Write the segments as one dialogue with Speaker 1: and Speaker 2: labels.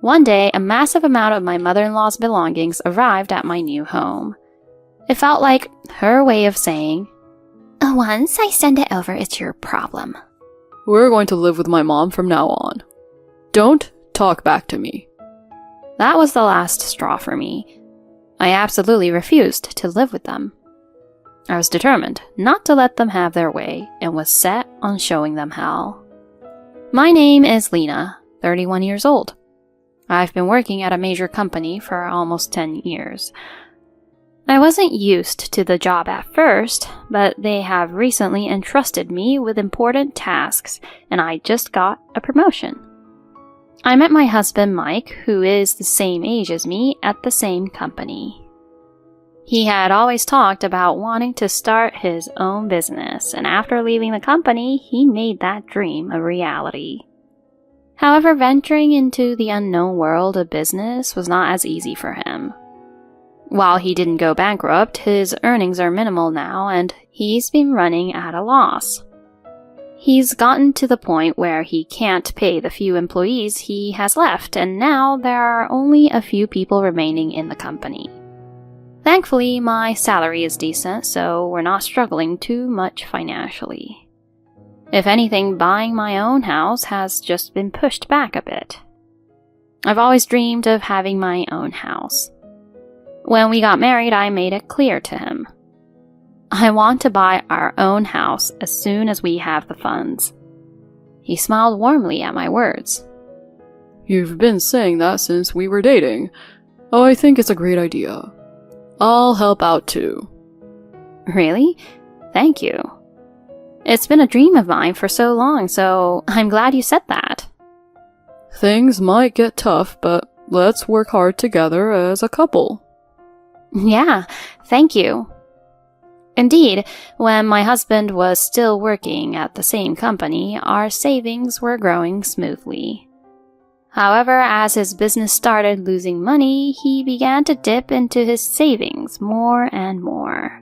Speaker 1: One day, a massive amount of my mother-in-law's belongings arrived at my new home. It felt like her way of saying, "Once I send it over, it's your problem."
Speaker 2: We're going to live with my mom from now on. Don't talk back to me.
Speaker 1: That was the last straw for me. I absolutely refused to live with them. I was determined not to let them have their way and was set on showing them hell. My name is Lena, 31 years old. I've been working at a major company for almost 10 years. I wasn't used to the job at first, but they have recently entrusted me with important tasks, and I just got a promotion. I met my husband Mike, who is the same age as me, at the same company. He had always talked about wanting to start his own business, and after leaving the company, he made that dream a reality. However, venturing into the unknown world of business was not as easy for him. While he didn't go bankrupt, his earnings are minimal now, and he's been running at a loss. He's gotten to the point where he can't pay the few employees he has left, and now there are only a few people remaining in the company. Thankfully, my salary is decent, so we're not struggling too much financially. If anything, buying my own house has just been pushed back a bit. I've always dreamed of having my own house. When we got married, I made it clear to him. I want to buy our own house as soon as we have the funds. He smiled warmly at my words.
Speaker 2: You've been saying that since we were dating. Oh, I think it's a great idea. I'll help out too.
Speaker 1: Really? Thank you. It's been a dream of mine for so long, so I'm glad you said that.
Speaker 2: Things might get tough, but let's work hard together as a couple.
Speaker 1: Yeah, thank you. Indeed, when my husband was still working at the same company, our savings were growing smoothly. However, as his business started losing money, he began to dip into his savings more and more.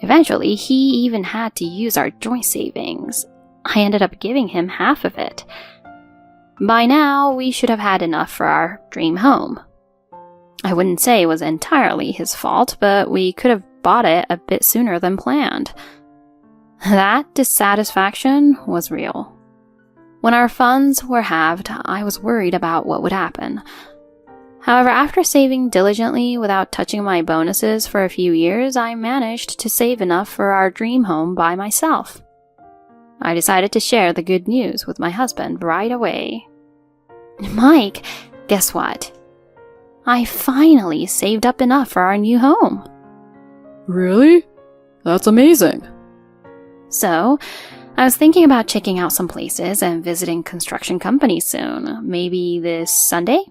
Speaker 1: Eventually, he even had to use our joint savings. I ended up giving him half of it. By now, we should have had enough for our dream home. I wouldn't say it was entirely his fault, but we could have bought it a bit sooner than planned. That dissatisfaction was real. When our funds were halved, I was worried about what would happen. However, after saving diligently without touching my bonuses for a few years, I managed to save enough for our dream home by myself. I decided to share the good news with my husband right away. Mike, guess what? I finally saved up enough for our new home.
Speaker 2: Really? That's amazing.
Speaker 1: So, I was thinking about checking out some places and visiting construction companies soon. Maybe this Sunday?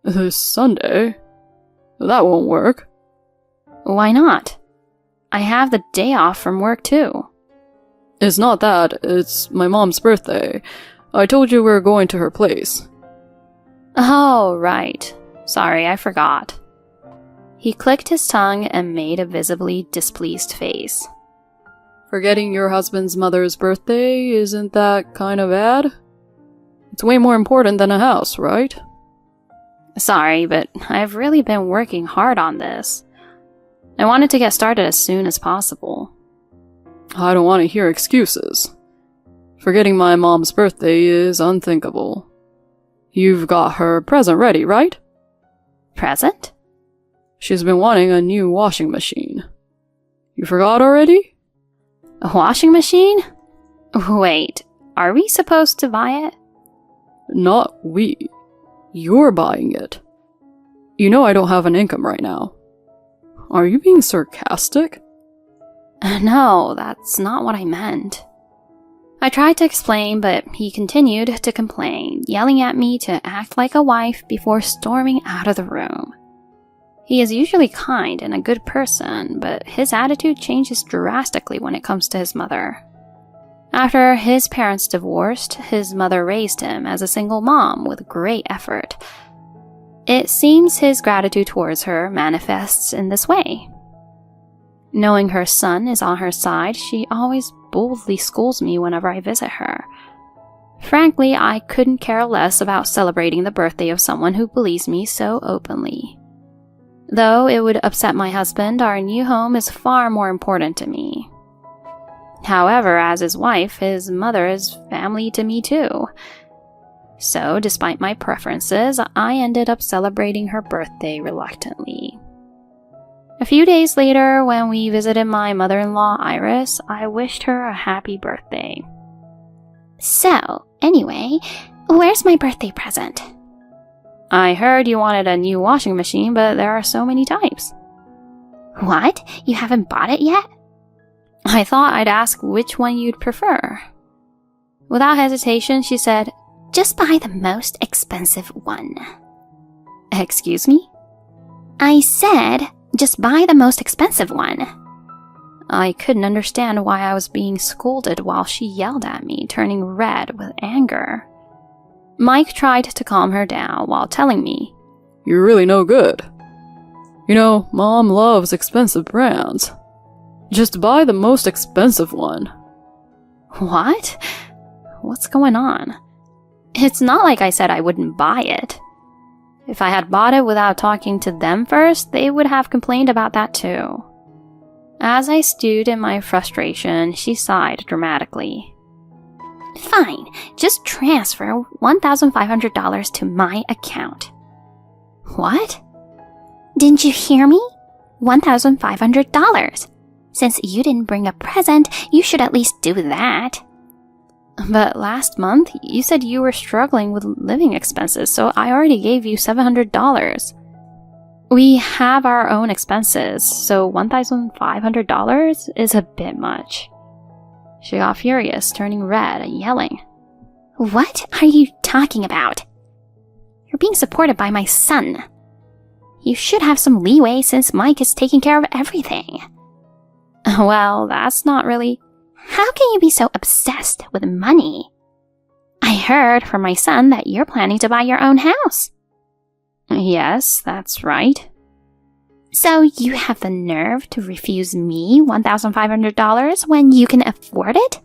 Speaker 2: This Sunday? That won't work.
Speaker 1: Why not? I have the day off from work too.
Speaker 2: It's not that, it's my mom's birthday. I told you we were going to her place.
Speaker 1: Oh, right. Sorry, I forgot. He clicked his tongue and made a visibly displeased face.
Speaker 2: Forgetting your husband's mother's birthday, isn't that kind of bad? It's way more important than a house, right?
Speaker 1: Sorry, but I've really been working hard on this. I wanted to get started as soon as possible.
Speaker 2: I don't want to hear excuses. Forgetting my mom's birthday is unthinkable. You've got her present ready, right?
Speaker 1: Present?
Speaker 2: She's been wanting a new washing machine. You forgot already?
Speaker 1: A washing machine? Wait, are we supposed to buy it?
Speaker 2: Not we. You're buying it. You know I don't have an income right now. Are you being sarcastic?
Speaker 1: No, that's not what I meant. I tried to explain, but he continued to complain, yelling at me to act like a wife before storming out of the room. He is usually kind and a good person, but his attitude changes drastically when it comes to his mother. After his parents divorced, his mother raised him as a single mom with great effort. It seems his gratitude towards her manifests in this way. Knowing her son is on her side, she always boldly scolds me whenever I visit her. Frankly, I couldn't care less about celebrating the birthday of someone who believes me so openly. Though it would upset my husband, our new home is far more important to me. However, as his wife, his mother is family to me too. So, despite my preferences, I ended up celebrating her birthday reluctantly. A few days later, when we visited my mother-in-law, Iris, I wished her a happy birthday.
Speaker 3: So, anyway, where's my birthday present?
Speaker 1: I heard you wanted a new washing machine, but there are so many types.
Speaker 3: What? You haven't bought it yet?
Speaker 1: I thought I'd ask which one you'd prefer. Without hesitation, she said,
Speaker 3: Just buy the most expensive one.
Speaker 1: Excuse me?
Speaker 3: I said, just buy the most expensive one.
Speaker 1: I couldn't understand why I was being scolded while she yelled at me, turning red with anger. Mike tried to calm her down while telling me,
Speaker 2: You're really no good. You know, Mom loves expensive brands. Just buy the most expensive one.
Speaker 1: What? What's going on? It's not like I said I wouldn't buy it. If I had bought it without talking to them first, they would have complained about that too. As I stewed in my frustration, she sighed dramatically.
Speaker 3: Fine, just transfer $1,500 to my account.
Speaker 1: What?
Speaker 3: Didn't you hear me? $1,500. Since you didn't bring a present, you should at least do that.
Speaker 1: But last month, you said you were struggling with living expenses, so I already gave you $700. We have our own expenses, so $1,500 is a bit much. She got furious, turning red and yelling.
Speaker 3: What are you talking about? You're being supported by my son. You should have some leeway since Mike is taking care of everything.
Speaker 1: Well, that's not really...
Speaker 3: How can you be so obsessed with money? I heard from my son that you're planning to buy your own house.
Speaker 1: Yes, that's right.
Speaker 3: So you have the nerve to refuse me $1,500 when you can afford it?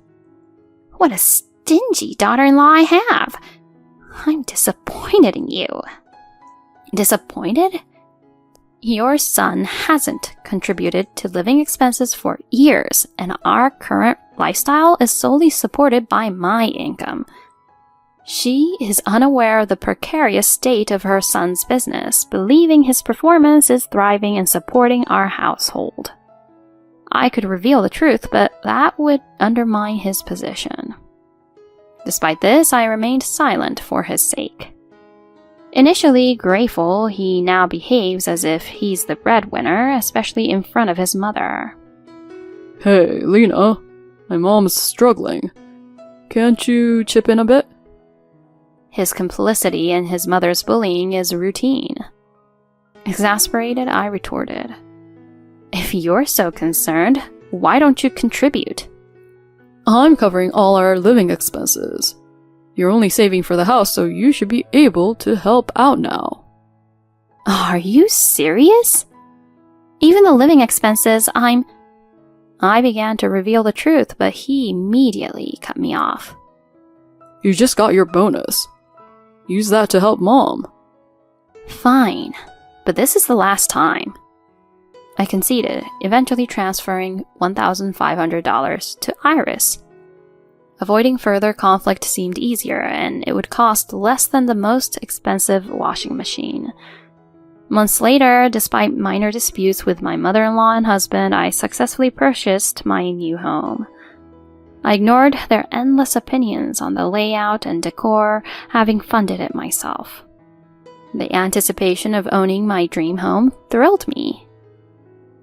Speaker 3: What a stingy daughter-in-law I have. I'm disappointed in you.
Speaker 1: Disappointed? Your son hasn't contributed to living expenses for years, and our current lifestyle is solely supported by my income. She is unaware of the precarious state of her son's business, believing his performance is thriving and supporting our household. I could reveal the truth, but that would undermine his position. Despite this, I remained silent for his sake. Initially grateful, he now behaves as if he's the breadwinner, especially in front of his mother.
Speaker 2: Hey, Lena, my mom's struggling. Can't you chip in a bit?
Speaker 1: His complicity in his mother's bullying is routine. Exasperated, I retorted. If you're so concerned, why don't you contribute?
Speaker 2: I'm covering all our living expenses. You're only saving for the house, so you should be able to help out now.
Speaker 1: Are you serious? Even the living expenses, I began to reveal the truth, but he immediately cut me off.
Speaker 2: You just got your bonus. Use that to help Mom.
Speaker 1: Fine, but this is the last time. I conceded, eventually transferring $1,500 to Iris. Avoiding further conflict seemed easier, and it would cost less than the most expensive washing machine. Months later, despite minor disputes with my mother-in-law and husband, I successfully purchased my new home. I ignored their endless opinions on the layout and decor, having funded it myself. The anticipation of owning my dream home thrilled me.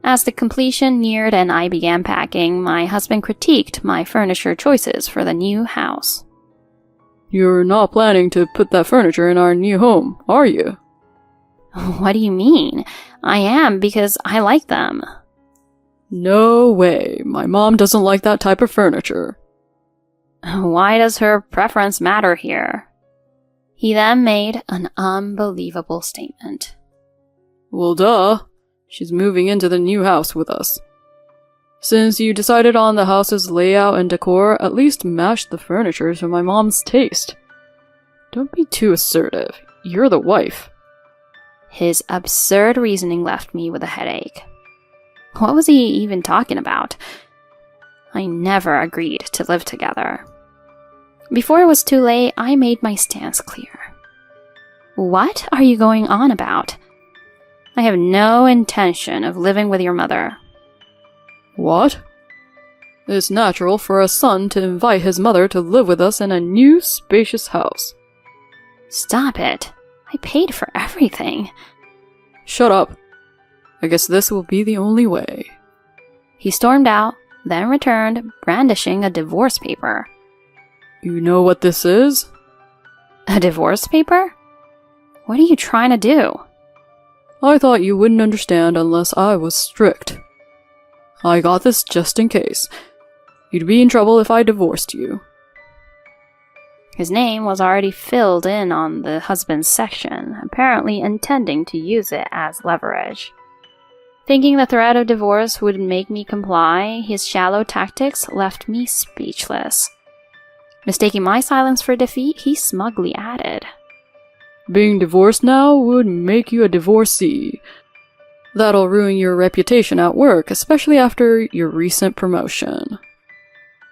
Speaker 1: As the completion neared and I began packing, my husband critiqued my furniture choices for the new house.
Speaker 2: You're not planning to put that furniture in our new home, are you?
Speaker 1: What do you mean? I am, because I like them.
Speaker 2: No way. My mom doesn't like that type of furniture.
Speaker 1: Why does her preference matter here? He then made an unbelievable statement.
Speaker 2: Well, duh. She's moving into the new house with us. Since you decided on the house's layout and decor, at least match the furniture to my mom's taste. Don't be too assertive. You're the wife.
Speaker 1: His absurd reasoning left me with a headache. What was he even talking about? I never agreed to live together. Before it was too late, I made my stance clear. What are you going on about? I have no intention of living with your mother.
Speaker 2: What? It's natural for a son to invite his mother to live with us in a new, spacious house.
Speaker 1: Stop it. I paid for everything.
Speaker 2: Shut up. I guess this will be the only way.
Speaker 1: He stormed out, then returned, brandishing a divorce paper.
Speaker 2: You know what this is?
Speaker 1: A divorce paper? What are you trying to do?
Speaker 2: I thought you wouldn't understand unless I was strict. I got this just in case. You'd be in trouble if I divorced you.
Speaker 1: His name was already filled in on the husband's section, apparently intending to use it as leverage. Thinking the threat of divorce would make me comply, his shallow tactics left me speechless. Mistaking my silence for defeat, he smugly added,
Speaker 2: Being divorced now would make you a divorcee. That'll ruin your reputation at work, especially after your recent promotion.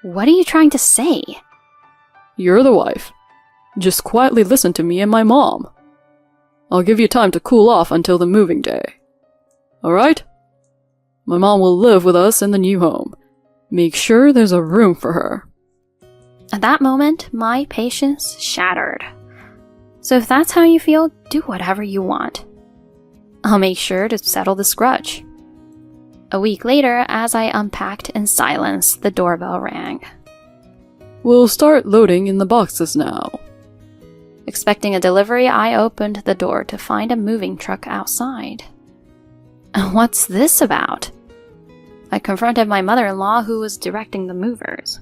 Speaker 1: What are you trying to say?
Speaker 2: You're the wife. Just quietly listen to me and my mom. I'll give you time to cool off until the moving day. Alright? My mom will live with us in the new home. Make sure there's a room for her.
Speaker 1: At that moment, my patience shattered. So if that's how you feel, do whatever you want. I'll make sure to settle this grudge. A week later, as I unpacked in silence, the doorbell rang.
Speaker 2: We'll start loading in the boxes now.
Speaker 1: Expecting a delivery, I opened the door to find a moving truck outside. What's this about? I confronted my mother-in-law, who was directing the movers.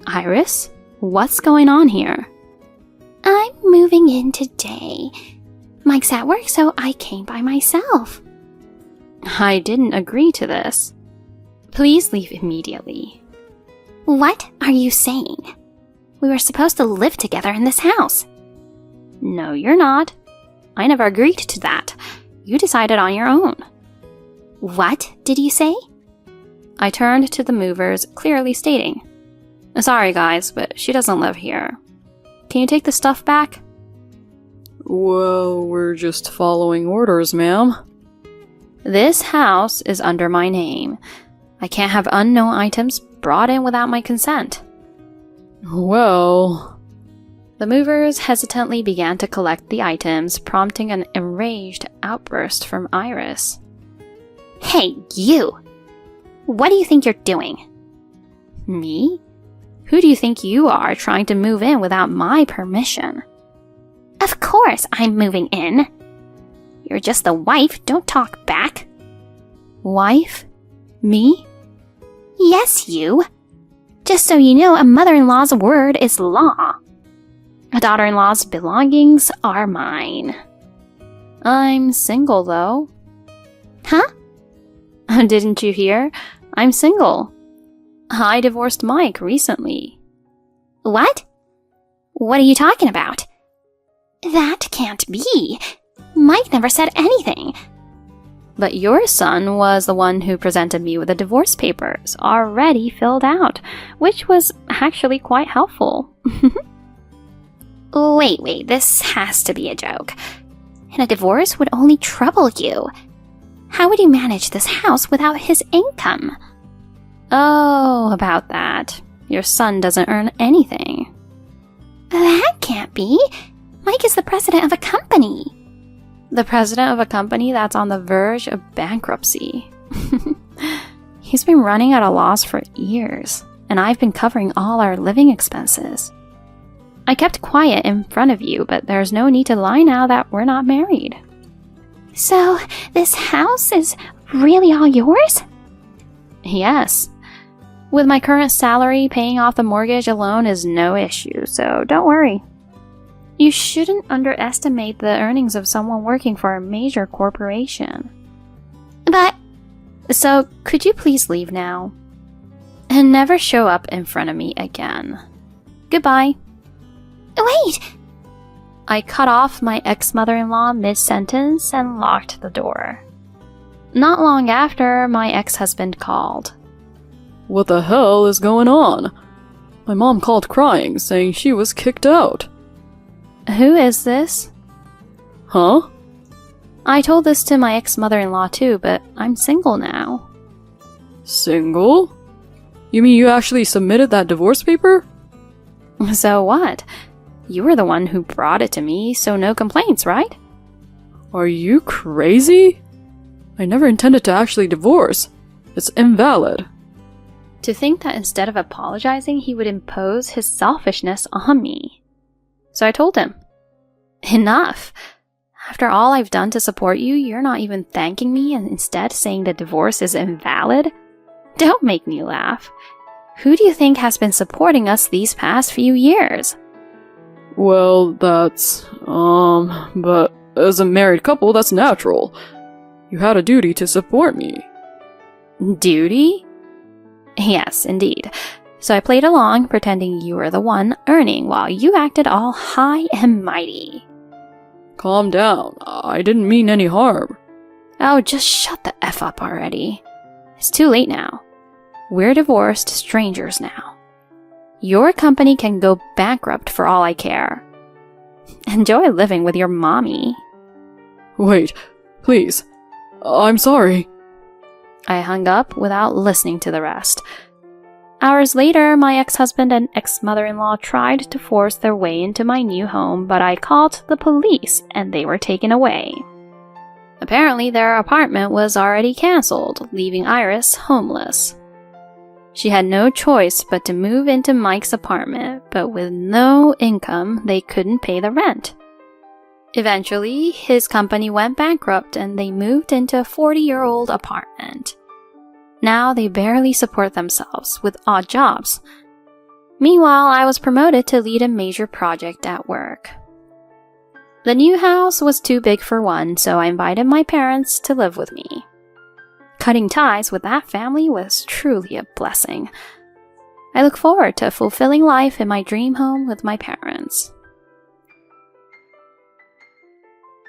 Speaker 1: Iris, what's going on here?
Speaker 3: I'm moving in today. Mike's at work, so I came by myself.
Speaker 1: I didn't agree to this. Please leave immediately.
Speaker 3: What are you saying? We were supposed to live together in this house.
Speaker 1: No, you're not. I never agreed to that. You decided on your own.
Speaker 3: What did you say?
Speaker 1: I turned to the movers, clearly stating, Sorry guys, but she doesn't live here. Can you take the stuff back?
Speaker 2: Well, we're just following orders, ma'am.
Speaker 1: This house is under my name. I can't have unknown items brought in without my consent.
Speaker 2: Well...
Speaker 1: The movers hesitantly began to collect the items, prompting an enraged outburst from Iris.
Speaker 3: Hey, you! What do you think you're doing?
Speaker 1: Me? Who do you think you are, trying to move in without my permission?
Speaker 3: Of course I'm moving in. You're just the wife, don't talk back.
Speaker 1: Wife? Me?
Speaker 3: Yes, you. Just so you know, a mother-in-law's word is law. A daughter-in-law's belongings are mine.
Speaker 1: I'm single, though.
Speaker 3: Huh?
Speaker 1: Didn't you hear? I'm single. I divorced Mike recently.
Speaker 3: What? What are you talking about? That can't be. Mike never said anything.
Speaker 1: But your son was the one who presented me with the divorce papers, already filled out, which was actually quite helpful.
Speaker 3: Wait, this has to be a joke. And a divorce would only trouble you. How would you manage this house without his income?
Speaker 1: Oh, about that. Your son doesn't earn anything.
Speaker 3: That can't be. Mike is the president of a company.
Speaker 1: The president of a company that's on the verge of bankruptcy. He's been running at a loss for years, and I've been covering all our living expenses. I kept quiet in front of you, but there's no need to lie now that we're not married.
Speaker 3: So, this house is really all yours?
Speaker 1: Yes. With my current salary, paying off the mortgage alone is no issue, so don't worry. You shouldn't underestimate the earnings of someone working for a major corporation.
Speaker 3: But
Speaker 1: So, could you please leave now? And never show up in front of me again. Goodbye.
Speaker 3: Wait!
Speaker 1: I cut off my ex-mother-in-law mid-sentence and locked the door. Not long after, my ex-husband called.
Speaker 2: What the hell is going on? My mom called crying, saying she was kicked out.
Speaker 1: Who is this?
Speaker 2: Huh?
Speaker 1: I told this to my ex-mother-in-law too, but I'm single now.
Speaker 2: Single? You mean you actually submitted that divorce paper?
Speaker 1: So what? You were the one who brought it to me, so no complaints, right?
Speaker 2: Are you crazy? I never intended to actually divorce. It's invalid.
Speaker 1: To think that instead of apologizing, he would impose his selfishness on me. So I told him, enough. After all I've done to support you, you're not even thanking me and instead saying the divorce is invalid? Don't make me laugh. Who do you think has been supporting us these past few years?
Speaker 2: Well, but as a married couple, that's natural. You had a duty to support me.
Speaker 1: Duty? Yes, indeed. So I played along, pretending you were the one earning while you acted all high and mighty.
Speaker 2: Calm down. I didn't mean any harm.
Speaker 1: Oh, just shut the F up already. It's too late now. We're divorced strangers now. Your company can go bankrupt for all I care. Enjoy living with your mommy.
Speaker 2: Wait, please. I'm sorry.
Speaker 1: I hung up without listening to the rest. Hours later, my ex-husband and ex-mother-in-law tried to force their way into my new home, but I called the police and they were taken away. Apparently, their apartment was already canceled, leaving Iris homeless. She had no choice but to move into Mike's apartment, but with no income, they couldn't pay the rent. Eventually, his company went bankrupt and they moved into a 40-year-old apartment. Now they barely support themselves with odd jobs. Meanwhile, I was promoted to lead a major project at work. The new house was too big for one, so I invited my parents to live with me. Cutting ties with that family was truly a blessing. I look forward to fulfilling life in my dream home with my parents.